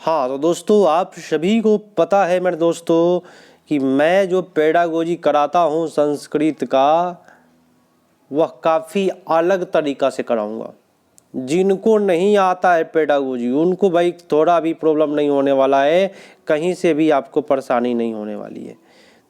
हाँ तो दोस्तों, आप सभी को पता है मेरे दोस्तों कि मैं जो पेडागोजी कराता हूँ संस्कृत का, वह काफ़ी अलग तरीक़ा से कराऊँगा। जिनको नहीं आता है पेडागोजी उनको भाई थोड़ा भी प्रॉब्लम नहीं होने वाला है, कहीं से भी आपको परेशानी नहीं होने वाली है।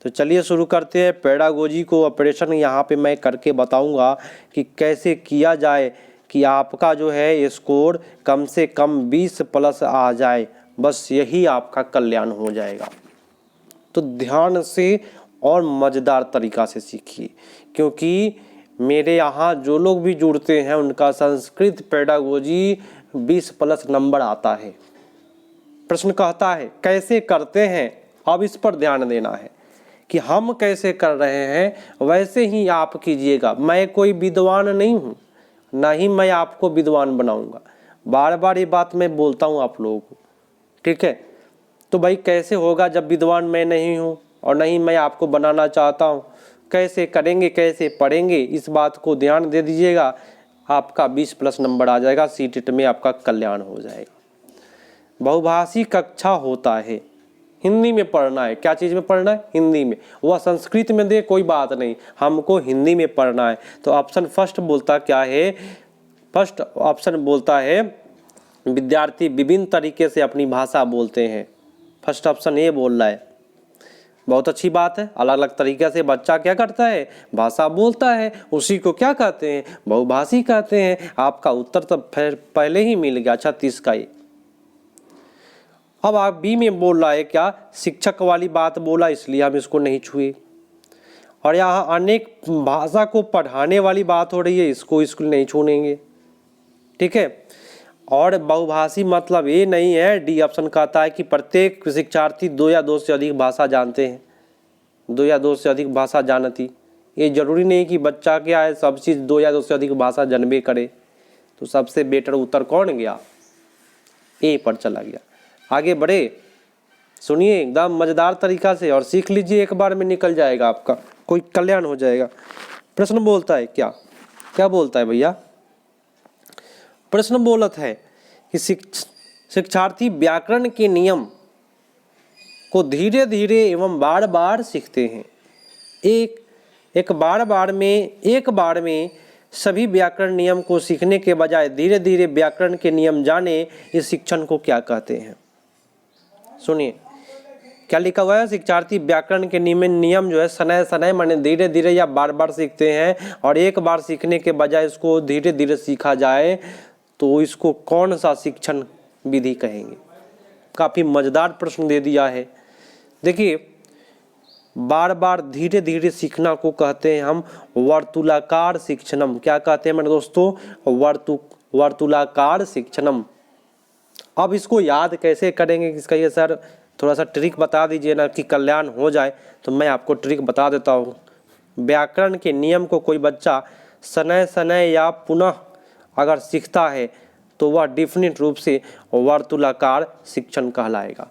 तो चलिए शुरू करते हैं। पेडागोजी को ऑपरेशन यहाँ पे मैं करके बताऊँगा कि कैसे किया जाए कि आपका जो है स्कोर कम से कम 20 प्लस आ जाए, बस यही आपका कल्याण हो जाएगा। तो ध्यान से और मज़ेदार तरीक़ा से सीखिए, क्योंकि मेरे यहाँ जो लोग भी जुड़ते हैं उनका संस्कृत पेडागोजी 20 प्लस नंबर आता है। प्रश्न कहता है कैसे करते हैं, अब इस पर ध्यान देना है कि हम कैसे कर रहे हैं वैसे ही आप कीजिएगा। मैं कोई विद्वान नहीं हूँ, ना ही मैं आपको विद्वान बनाऊंगा। बार बार ये बात मैं बोलता हूँ आप लोगों को, ठीक है। तो भाई कैसे होगा जब विद्वान मैं नहीं हूँ और नहीं मैं आपको बनाना चाहता हूँ। कैसे करेंगे, कैसे पढ़ेंगे, इस बात को ध्यान दे दीजिएगा। आपका 20 प्लस नंबर आ जाएगा, सीटेट में आपका कल्याण हो जाएगा। बहुभाषी कक्षा होता है, हिंदी में पढ़ना है। क्या चीज़ में पढ़ना है? हिंदी में। वह संस्कृत में दे कोई बात नहीं, हमको हिंदी में पढ़ना है। तो ऑप्शन फर्स्ट बोलता क्या है? फर्स्ट ऑप्शन बोलता है विद्यार्थी विभिन्न तरीके से अपनी भाषा बोलते हैं। फर्स्ट ऑप्शन ये बोल रहा है। बहुत अच्छी बात है, अलग अलग तरीके से बच्चा क्या करता है, भाषा बोलता है, उसी को क्या कहते हैं, बहुभाषी कहते हैं। आपका उत्तर तो फिर पहले ही मिल गया 36 का ये। अब आप बी में बोल रहा है क्या, शिक्षक वाली बात बोला इसलिए हम इसको नहीं छुए। और यहाँ अनेक भाषा को पढ़ाने वाली बात हो रही है, इसको स्कूल नहीं छूनेंगे, ठीक है। और बहुभाषी मतलब ये नहीं है, डी ऑप्शन कहता है कि प्रत्येक शिक्षार्थी 2 या 2 से अधिक भाषा जानते हैं, 2 या 2 से अधिक भाषा जानती। ये जरूरी नहीं कि बच्चा क्या है सब चीज़ 2 या 2 से अधिक भाषा जानबे करे। तो सबसे बेटर उत्तर कौन गया? ए पर चला गया। आगे बढ़े, सुनिए एकदम मज़ेदार तरीका से और सीख लीजिए, एक बार में निकल जाएगा आपका, कोई कल्याण हो जाएगा। प्रश्न बोलता है क्या, क्या बोलता है भैया? प्रश्न बोलत है कि शिक्षार्थी व्याकरण के नियम को धीरे धीरे एवं बार बार सीखते हैं। एक बार में सभी व्याकरण नियम को सीखने के बजाय धीरे धीरे व्याकरण के नियम जाने, इस शिक्षण को क्या कहते हैं? सुनिए क्या लिखा हुआ है। शिक्षार्थी व्याकरण के नियम जो है सनय सनय माने धीरे धीरे या बार बार सीखते हैं, और एक बार सीखने के बजाय इसको धीरे धीरे सीखा जाए तो इसको कौन सा शिक्षण विधि कहेंगे? काफ़ी मज़ेदार प्रश्न दे दिया है। देखिए बार बार धीरे धीरे सीखना को कहते हैं हम वर्तुलाकार शिक्षणम। क्या कहते हैं मेरे दोस्तों? वर्तुलाकार शिक्षणम। अब इसको याद कैसे करेंगे? किसका ये सर थोड़ा सा ट्रिक बता दीजिए ना कि कल्याण हो जाए। तो मैं आपको ट्रिक बता देता हूँ। व्याकरण के नियम को कोई बच्चा सनय सनय या पुनः अगर सीखता है तो वह डेफिनेट रूप से वर्तुलाकार शिक्षण कहलाएगा,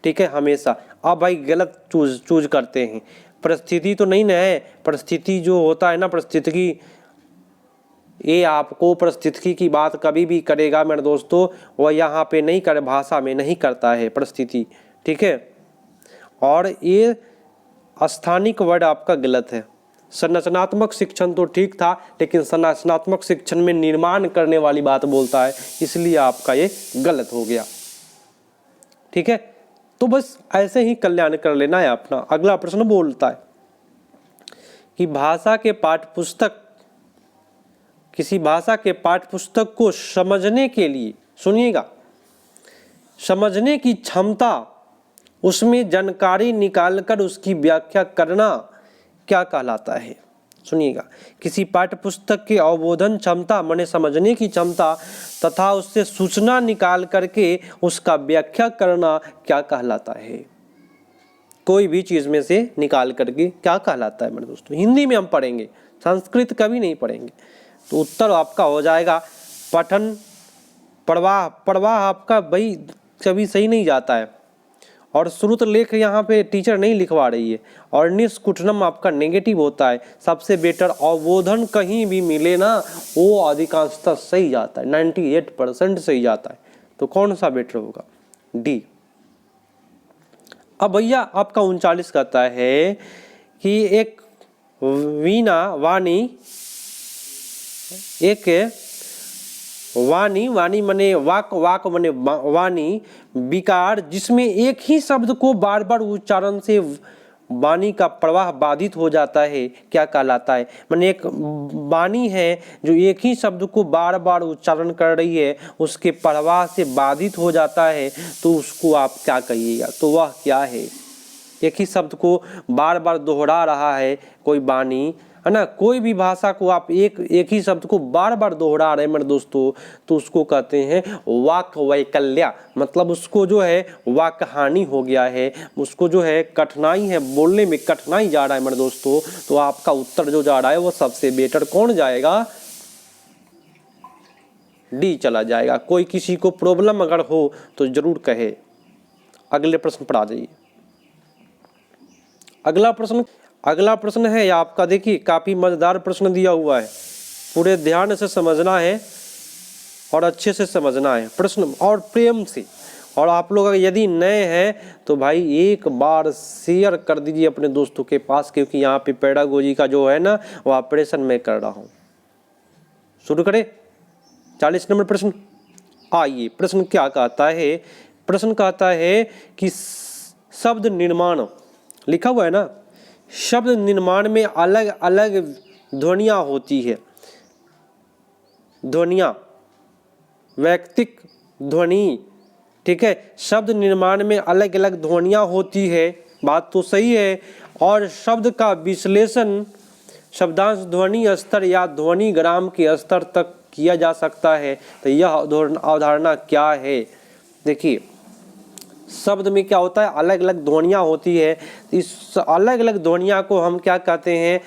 ठीक है, हमेशा। अब भाई गलत चूज करते हैं। परिस्थिति तो नहीं ना है, परिस्थिति जो होता है ना, परिस्थिति, ये आपको परिस्थिति की बात कभी भी करेगा मेरे दोस्तों, वह यहाँ पे नहीं करे, भाषा में नहीं करता है परिस्थिति, ठीक है। और ये स्थानिक वर्ड आपका गलत है। संरचनात्मक शिक्षण तो ठीक था, लेकिन संरचनात्मक शिक्षण में निर्माण करने वाली बात बोलता है, इसलिए आपका ये गलत हो गया, ठीक है। तो बस ऐसे ही कल्याण कर लेना है अपना। अगला प्रश्न बोलता है कि भाषा के पाठ्यपुस्तक, किसी भाषा के पाठ्यपुस्तक को समझने के लिए, सुनिएगा, समझने की क्षमता, उसमें जानकारी निकालकर उसकी व्याख्या करना क्या कहलाता है? सुनिएगा, किसी पाठ्यपुस्तक के अवबोधन क्षमता माने समझने की क्षमता तथा उससे सूचना निकाल करके उसका व्याख्या करना क्या कहलाता है? कोई भी चीज़ में से निकाल करके क्या कहलाता है मेरे दोस्तों? हिंदी में हम पढ़ेंगे, संस्कृत कभी नहीं पढ़ेंगे। तो उत्तर आपका हो जाएगा पठन प्रवाह। प्रवाह आपका भाई कभी सही नहीं जाता है, और श्रुत लेख यहाँ पे टीचर नहीं लिखवा रही है, और निष्कुटनम आपका नेगेटिव होता है। सबसे बेटर अवबोधन कहीं भी मिले ना, वो अधिकांशतः सही जाता है, 98% सही जाता है। तो कौन सा बेटर होगा? डी। अब भैया आपका 39 कहता है कि एक वीणा वाणी, एक वाणी, वाणी मने वाक, वाक मने वाणी, विकार जिसमें एक ही शब्द को बार बार उच्चारण से वाणी का प्रवाह बाधित हो जाता है, क्या कहलाता है? माने एक वाणी है जो एक ही शब्द को बार बार उच्चारण कर रही है, उसके प्रवाह से बाधित हो जाता है, तो उसको आप क्या कहिएगा? तो वह क्या है? एक ही शब्द को बार बार दोहरा रहा है कोई वाणी, है ना, कोई भी भाषा को आप एक ही शब्द को बार बार दोहरा रहे हैं मेरे दोस्तों, तो उसको कहते हैं वाक वैकल्य। मतलब उसको जो है वाक हानि हो गया है, उसको जो है कठिनाई है, बोलने में कठिनाई जा रहा है मेरे दोस्तों। तो आपका उत्तर जो जा रहा है वो सबसे बेटर कौन जाएगा? डी चला जाएगा। कोई किसी को प्रॉब्लम अगर हो तो जरूर कहे। अगले प्रश्न पर आ जाइए। अगला प्रश्न है आपका, देखिए काफी मजेदार प्रश्न दिया हुआ है, पूरे ध्यान से समझना है और अच्छे से समझना है प्रश्न, और प्रेम से। और आप लोग यदि नए हैं तो भाई एक बार शेयर कर दीजिए अपने दोस्तों के पास, क्योंकि यहाँ पे पेडागोजी का जो है ना वो ऑपरेशन मैं कर रहा हूँ। शुरू करें 40 नंबर प्रश्न। आइए, प्रश्न क्या कहता है? प्रश्न कहता है कि शब्द निर्माण, लिखा हुआ है ना, शब्द निर्माण में अलग अलग ध्वनियां होती है। ध्वनियां, वैयक्तिक ध्वनि, ठीक है, शब्द निर्माण में अलग अलग ध्वनियां होती है, बात तो सही है। और शब्द का विश्लेषण शब्दांश ध्वनि स्तर या ध्वनि ग्राम के स्तर तक किया जा सकता है। तो यह अवधारणा क्या है? देखिए, शब्द में क्या होता है, अलग अलग ध्वनियां होती है। इस अलग अलग ध्वनियां को हम क्या कहते हैं?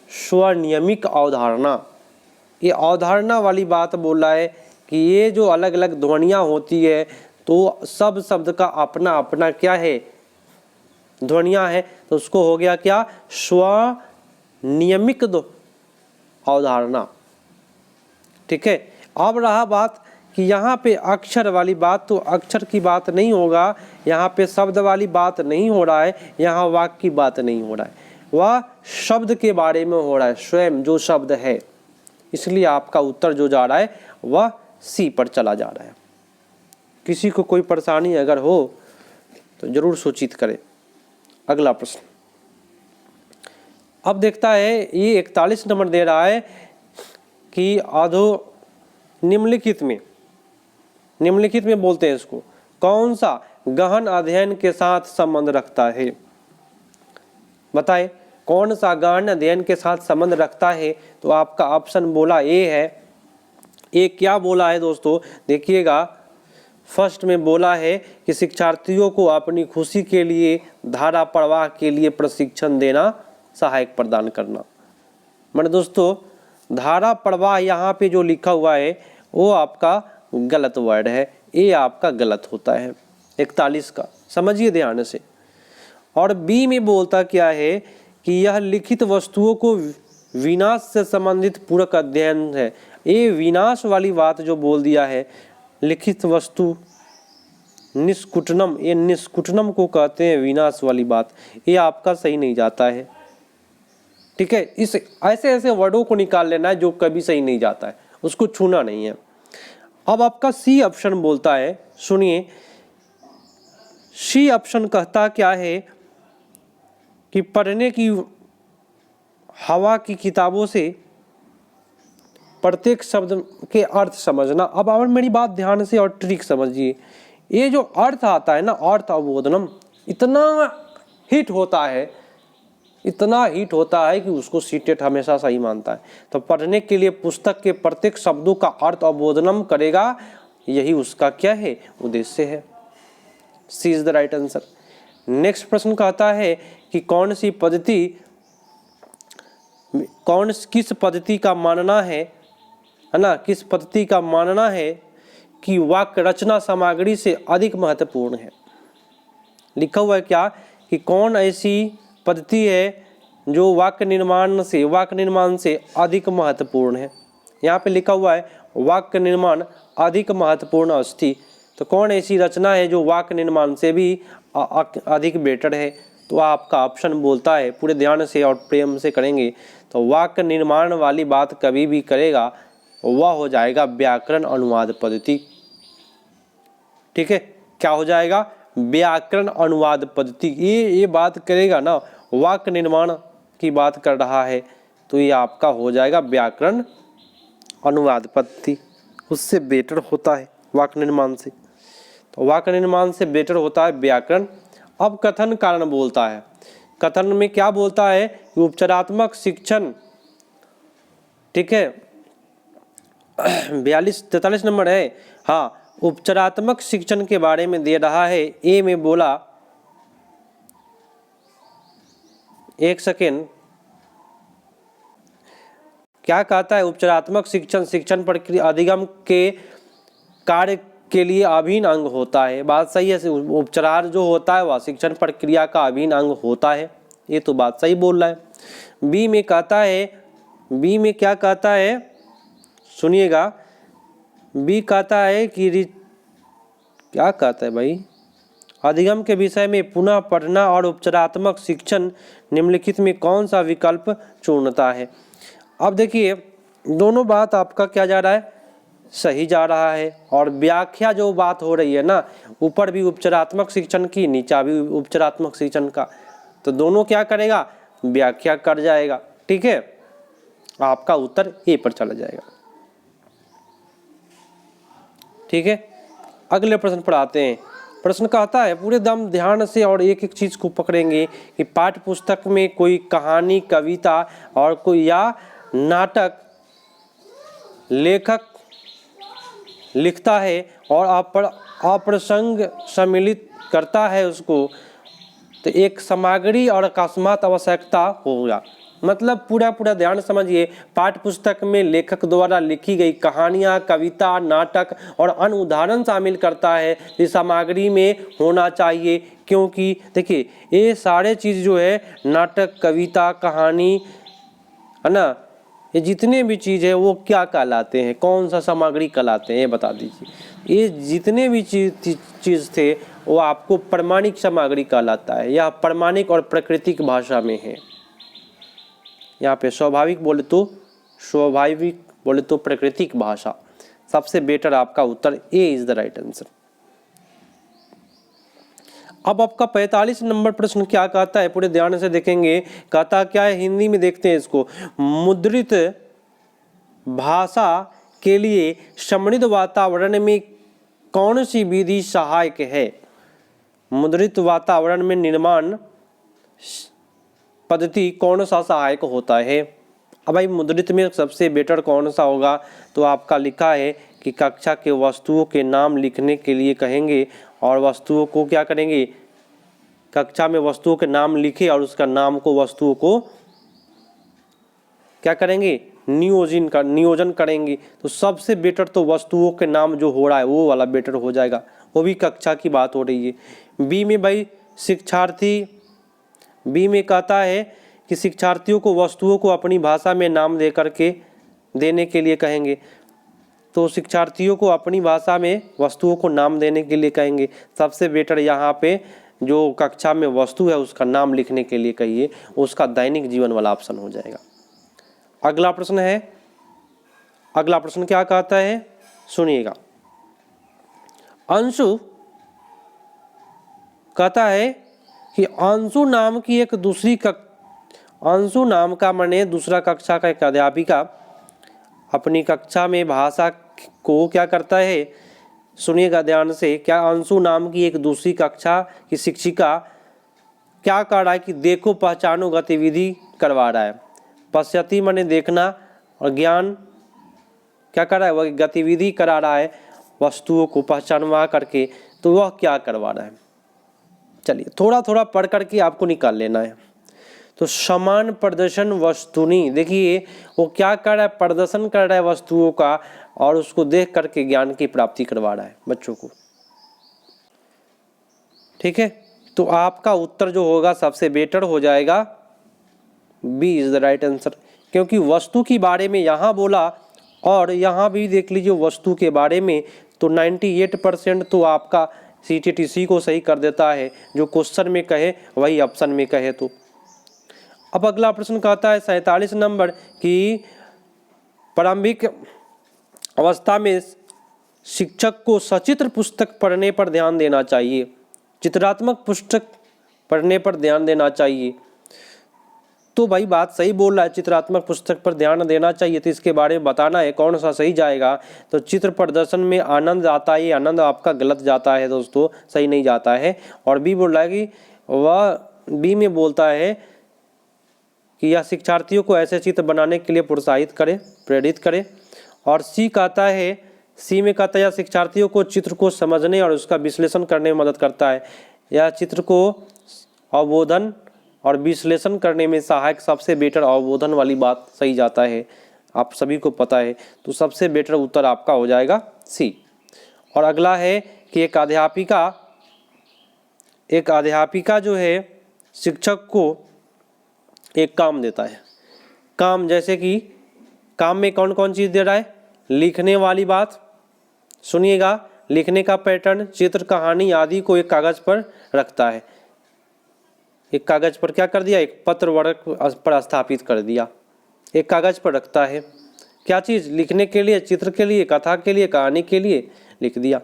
स्वनियमिक अवधारणा। ये अवधारणा वाली बात बोल रहा है कि ये जो अलग अलग ध्वनियां होती है, तो सब शब्द का अपना अपना क्या है? ध्वनियां है, तो उसको हो गया क्या? स्वनियमिक अवधारणा, ठीक है। अब रहा बात कि यहाँ पे अक्षर वाली बात, तो अक्षर की बात नहीं होगा, यहाँ पे शब्द वाली बात नहीं हो रहा है, यहाँ वाक्य की बात नहीं हो रहा है, वह शब्द के बारे में हो रहा है, स्वयं जो शब्द है। इसलिए आपका उत्तर जो जा रहा है वह सी पर चला जा रहा है। किसी को कोई परेशानी अगर हो तो जरूर सूचित करें। अगला प्रश्न अब देखता है, ये 41 नंबर दे रहा है कि निम्नलिखित में बोलते हैं इसको, कौन सा गहन अध्ययन के साथ संबंध रखता है? बताए कौन सा गहन अध्ययन के साथ संबंध रखता है? तो आपका ऑप्शन बोला ए है। ए क्या बोला है दोस्तों? देखिएगा, फर्स्ट में बोला है कि शिक्षार्थियों को अपनी खुशी के लिए धारा प्रवाह के लिए प्रशिक्षण देना, सहायक प्रदान करना। मैंने दोस्तों धारा प्रवाह यहाँ पे जो लिखा हुआ है वो आपका गलत वर्ड है, ये आपका गलत होता है 41 का, समझिए ध्यान से। और बी में बोलता क्या है कि यह लिखित वस्तुओं को विनाश से संबंधित पूरक अध्ययन है। ये विनाश वाली बात जो बोल दिया है, लिखित वस्तु निष्कुटनम, ये निष्कुटनम को कहते हैं विनाश वाली बात, ये आपका सही नहीं जाता है, ठीक है। इस ऐसे ऐसे वर्डों को निकाल लेना है जो कभी सही नहीं जाता है, उसको छूना नहीं है। अब आपका सी ऑप्शन बोलता है, सुनिए, सी ऑप्शन कहता क्या है कि पढ़ने की हवा की किताबों से प्रत्येक शब्द के अर्थ समझना। अब आप मेरी बात ध्यान से और ट्रिक समझिए, ये जो अर्थ आता है ना, अर्थ अवबोधनम, इतना हिट होता है, इतना हिट होता है कि उसको सीटेट हमेशा सही मानता है। तो पढ़ने के लिए पुस्तक के प्रत्येक शब्दों का अर्थ अवबोधनम करेगा, यही उसका क्या है? उद्देश्य है। C is the right answer. Next प्रश्न कहता है कि किस पद्धति का मानना है ना, किस पद्धति का मानना है कि वाक्य रचना सामग्री से अधिक महत्वपूर्ण है। लिखा हुआ है क्या कि कौन ऐसी पद्धति है जो वाक्य निर्माण से अधिक महत्वपूर्ण है। यहाँ पे लिखा हुआ है वाक्य निर्माण अधिक महत्वपूर्ण अस्ति। तो कौन ऐसी रचना है जो वाक्य निर्माण से भी अधिक बेटर है? तो आपका ऑप्शन बोलता है, पूरे ध्यान से और प्रेम से करेंगे तो वाक्य निर्माण वाली बात कभी भी करेगा वह हो जाएगा व्याकरण अनुवाद पद्धति। ठीक है, क्या हो जाएगा? व्याकरण अनुवाद पद्धति। ये बात करेगा ना, वाक्य निर्माण की बात कर रहा है तो ये आपका हो जाएगा व्याकरण अनुवाद पद्धति। उससे बेटर होता है वाक्य निर्माण से, तो वाक्य निर्माण से बेटर होता है व्याकरण। अब कथन कारण बोलता है। कथन में क्या बोलता है कि उपचारात्मक शिक्षण, ठीक है 43 नंबर है। हाँ, उपचारात्मक शिक्षण के बारे में दे रहा है। ए में बोला, एक सेकेंड, क्या कहता है? उपचारात्मक शिक्षण शिक्षण प्रक्रिया अधिगम के कार्य के लिए अभिन्न अंग होता है। बात सही है। उपचार जो होता है वह शिक्षण प्रक्रिया का अभिन्न अंग होता है। ये तो बात सही बोल रहा है। बी में कहता है, बी में क्या कहता है सुनिएगा। बी कहता है कि क्या कहता है भाई? अधिगम के विषय में पुनः पढ़ना और उपचारात्मक शिक्षण निम्नलिखित में कौन सा विकल्प चुनता है? अब देखिए दोनों बात आपका क्या जा रहा है? सही जा रहा है। और व्याख्या जो बात हो रही है ना, ऊपर भी उपचारात्मक शिक्षण की, नीचा भी उपचारात्मक शिक्षण का, तो दोनों क्या करेगा? व्याख्या कर जाएगा। ठीक है, आपका उत्तर ए पर चला जाएगा। ठीक है, अगले प्रश्न पर आते हैं। प्रश्न कहता है, पूरे दम ध्यान से और एक एक चीज को पकड़ेंगे कि पाठ्य पुस्तक में कोई कहानी, कविता और कोई या नाटक लेखक लिखता है और अप्रसंग सम्मिलित करता है उसको, तो एक सामग्री और अकस्मात आवश्यकता होगा। मतलब पूरा ध्यान समझिए। पाठ्य पुस्तक में लेखक द्वारा लिखी गई कहानियाँ, कविता, नाटक और अन्य उदाहरण शामिल करता है। इस सामग्री में होना चाहिए, क्योंकि देखिए ये सारे चीज़ जो है, नाटक, कविता, कहानी, है ना, ये जितने भी चीज़ है वो क्या कहलाते हैं? कौन सा सामग्री कहलाते हैं? ये बता दीजिए। ये जितने भी चीज़ थे वो आपको प्रमाणिक सामग्री कहलाता है। यह प्रमाणिक और प्राकृतिक भाषा में है। यहाँ पे स्वाभाविक बोले तो प्राकृतिक भाषा। सबसे बेटर आपका उत्तर ए इज द राइट आंसर। अब आपका 45 नंबर प्रश्न क्या कहता है? पूरे ध्यान से देखेंगे। कहता क्या है? हिंदी में देखते हैं इसको। मुद्रित भाषा के लिए समृद्ध वातावरण में कौन सी विधि सहायक है? मुद्रित वातावरण में निर्माण पद्धति कौन सा सहायक होता है? अब भाई मुद्रित में सबसे बेटर कौन सा होगा? तो आपका लिखा है कि कक्षा के वस्तुओं के नाम लिखने के लिए कहेंगे और वस्तुओं को क्या करेंगे? कक्षा में वस्तुओं के नाम लिखे और उसका नाम को, वस्तुओं को क्या करेंगे? नियोजन करेंगे। तो सबसे बेटर तो वस्तुओं के नाम जो हो रहा है वो वाला बेटर हो जाएगा। वो भी कक्षा की बात हो रही है। बी में भाई शिक्षार्थी, बी में कहता है कि शिक्षार्थियों को वस्तुओं को अपनी भाषा में नाम दे करके देने के लिए कहेंगे। तो शिक्षार्थियों को अपनी भाषा में वस्तुओं को नाम देने के लिए कहेंगे। सबसे बेटर यहाँ पे जो कक्षा में वस्तु है उसका नाम लिखने के लिए कहिए, उसका दैनिक जीवन वाला ऑप्शन हो जाएगा। अगला प्रश्न है, अगला प्रश्न क्या कहता है सुनिएगा। अंशु कहता है कि अंशु नाम की एक अंशु नाम का माने दूसरा कक्षा का एक अध्यापिका अपनी कक्षा में भाषा को क्या करता है? सुनिएगा ध्यान से। क्या अंशु नाम की एक दूसरी कक्षा की शिक्षिका क्या कर रहा है कि देखो पहचानो गतिविधि करवा रहा है। पश्यति माने देखना और ज्ञान क्या कर रहा है? वह गतिविधि करा रहा है वस्तुओं को पहचानवा करके। तो वह क्या करवा रहा है? चलिए थोड़ा थोड़ा पढ़ करके आपको निकाल लेना है। तो समान प्रदर्शन वस्तुनि, देखिए वो क्या कर रहा है? प्रदर्शन कर रहा है वस्तुओं का और उसको देख करके ज्ञान की प्राप्ति करवा रहा है बच्चों को। ठीक है, तो आपका उत्तर जो होगा सबसे बेटर हो जाएगा b is the right answer, क्योंकि वस्तु के बारे में यहाँ बोला और यहाँ भी देख लीजिए वस्तु के बारे में, तो 98% तो आपका CTTC को सही कर देता है, जो क्वेश्चन में कहे वही ऑप्शन में कहे। तो अब अगला प्रश्न कहता है 47 नंबर कि प्रारंभिक अवस्था में शिक्षक को सचित्र पुस्तक पढ़ने पर ध्यान देना चाहिए, चित्रात्मक पुस्तक पढ़ने पर ध्यान देना चाहिए। तो भाई बात सही बोल रहा है, चित्रात्मक पुस्तक पर ध्यान देना चाहिए। तो इसके बारे में बताना है कौन सा सही जाएगा। तो चित्र प्रदर्शन में आनंद आता है, ये आनंद आपका गलत जाता है दोस्तों, सही नहीं जाता है। और बी बोल रहा है कि वह बी में बोलता है कि यह शिक्षार्थियों को ऐसे चित्र बनाने के लिए प्रोत्साहित करे, प्रेरित करे। और सी कहता है, सी में कहता है यह शिक्षार्थियों को चित्र को समझने और उसका विश्लेषण करने में मदद करता है। यह चित्र को अवबोधन और विश्लेषण करने में सहायक, सबसे बेटर अवबोधन वाली बात सही जाता है, आप सभी को पता है। तो सबसे बेटर उत्तर आपका हो जाएगा सी। और अगला है कि एक अध्यापिका जो है शिक्षक को एक काम देता है। काम जैसे कि काम में कौन कौन चीज़ दे रहा है, लिखने वाली बात, सुनिएगा, लिखने का पैटर्न, चित्र, कहानी आदि को एक कागज़ पर रखता है। एक कागज़ पर क्या कर दिया, एक पत्र वर्ग पर स्थापित कर दिया, एक कागज़ पर रखता है। क्या चीज़, लिखने के लिए, चित्र के लिए, कथा के लिए, कहानी के लिए लिख दिया।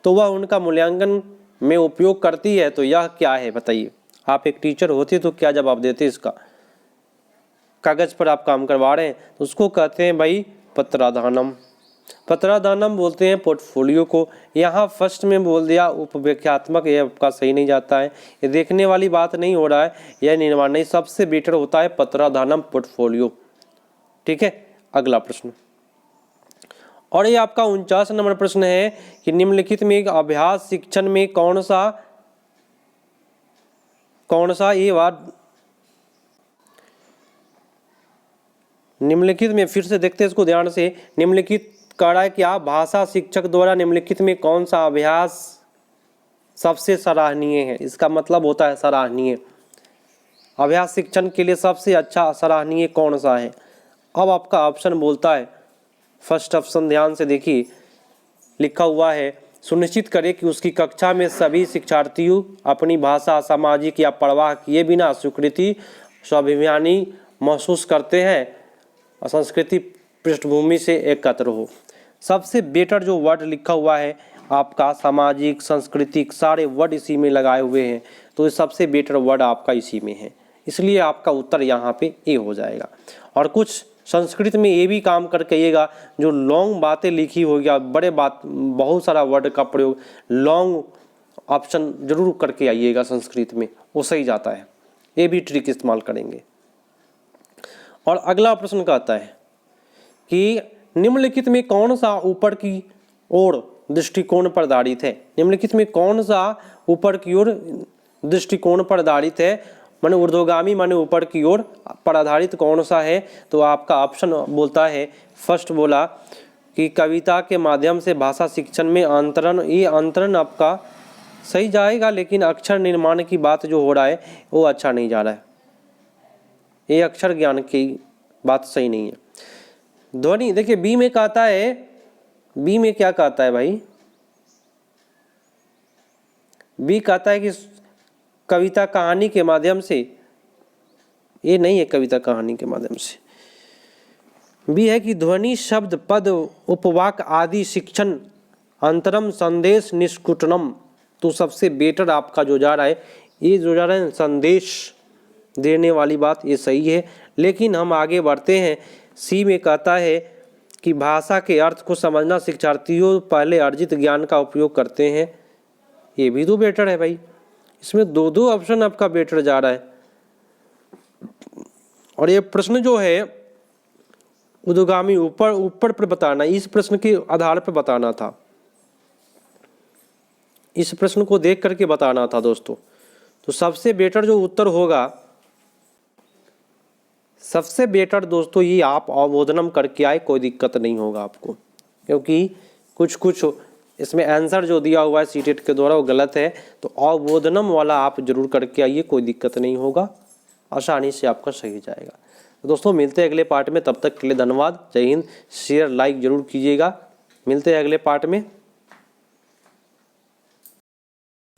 तो वह उनका मूल्यांकन में उपयोग करती है। तो यह क्या है बताइए, आप एक टीचर होते तो क्या जवाब देते इसका। कागज़ पर आप काम करवा रहे हैं तो उसको कहते हैं भाई पत्राधानम। पत्राधानम बोलते हैं पोर्टफोलियो को। यहाँ फर्स्ट में बोल दिया उपव्याख्यात्मक, ये आपका सही नहीं जाता है, ये देखने वाली बात नहीं हो रहा है, यह निर्माण नहीं, सबसे बेटर होता है पत्राधानम पोर्टफोलियो। ठीक है, अगला प्रश्न। और ये आपका 49 नंबर प्रश्न है कि निम्नलिखित में अभ्यास शिक्षण में कौन सा ये बात, निम्नलिखित में, फिर से देखते हैं इसको ध्यान से। निम्नलिखित कह रहा है कि आप भाषा शिक्षक द्वारा निम्नलिखित में कौन सा अभ्यास सबसे सराहनीय है। इसका मतलब होता है सराहनीय, अभ्यास शिक्षण के लिए सबसे अच्छा सराहनीय कौन सा है। अब आपका ऑप्शन बोलता है, फर्स्ट ऑप्शन ध्यान से देखिए, लिखा हुआ है सुनिश्चित करें कि उसकी कक्षा में सभी शिक्षार्थियों अपनी भाषा, सामाजिक या परवाह किए बिना स्वीकृति, स्वाभिमानी महसूस करते हैं और संस्कृति पृष्ठभूमि से एकत्र हो। सबसे बेटर जो वर्ड लिखा हुआ है आपका सामाजिक, सांस्कृतिक, सारे वर्ड इसी में लगाए हुए हैं। तो सबसे बेटर वर्ड आपका इसी में है, इसलिए आपका उत्तर यहाँ पे ए हो जाएगा। और कुछ संस्कृत में ये भी काम करके आइएगा, जो लॉन्ग बातें लिखी होगी, बड़े बात, बहुत सारा वर्ड का प्रयोग, लॉन्ग ऑप्शन जरूर करके आइएगा संस्कृत में, वो सही जाता है, ये भी ट्रिक इस्तेमाल करेंगे। और अगला प्रश्न कहता है कि निम्नलिखित में कौन सा ऊपर की ओर दृष्टिकोण पर आधारित है। निम्नलिखित में कौन सा ऊपर की ओर दृष्टिकोण पर आधारित है, माने ऊर्ध्वगामी माने ऊपर की ओर पर आधारित कौन सा है। तो आपका ऑप्शन बोलता है, फर्स्ट बोला कि कविता के माध्यम से भाषा शिक्षण में अंतरण, ये अंतरण आपका सही जाएगा, लेकिन अक्षर निर्माण की बात जो हो रहा है वो अच्छा नहीं जा रहा है, ये अक्षर ज्ञान की बात सही नहीं है। ध्वनि देखिए बी में कहता है, बी में क्या कहता है भाई, बी कहता है कि कविता कहानी के माध्यम से, ये नहीं है कविता कहानी के माध्यम से, बी है कि ध्वनि, शब्द, पद, उपवाक आदि शिक्षण, अंतरम, संदेश, निष्कुटनम। तो सबसे बेटर आपका जो जा रहा है, ये जो जा रहा है संदेश देने वाली बात, ये सही है। लेकिन हम आगे बढ़ते हैं, सी में कहता है कि भाषा के अर्थ को समझना शिक्षार्थियों पहले अर्जित ज्ञान का उपयोग करते हैं, ये भी तो बेटर है भाई। इसमें दो दो ऑप्शन आपका बेटर जा रहा है। और ये प्रश्न जो है उद्गामी, ऊपर ऊपर पर बताना, इस प्रश्न के आधार पर बताना था, इस प्रश्न को देख करके बताना था दोस्तों। तो सबसे बेटर जो उत्तर होगा, सबसे बेटर दोस्तों ये आप अवबोधनम करके आए, कोई दिक्कत नहीं होगा आपको, क्योंकि कुछ इसमें आंसर जो दिया हुआ है सीटेट के द्वारा वो गलत है। तो अवबोधनम वाला आप जरूर करके आइए, कोई दिक्कत नहीं होगा, आसानी से आपका सही जाएगा। दोस्तों मिलते हैं अगले पार्ट में, तब तक के लिए धन्यवाद। जय हिंद। शेयर लाइक जरूर कीजिएगा। मिलते हैं अगले पार्ट में।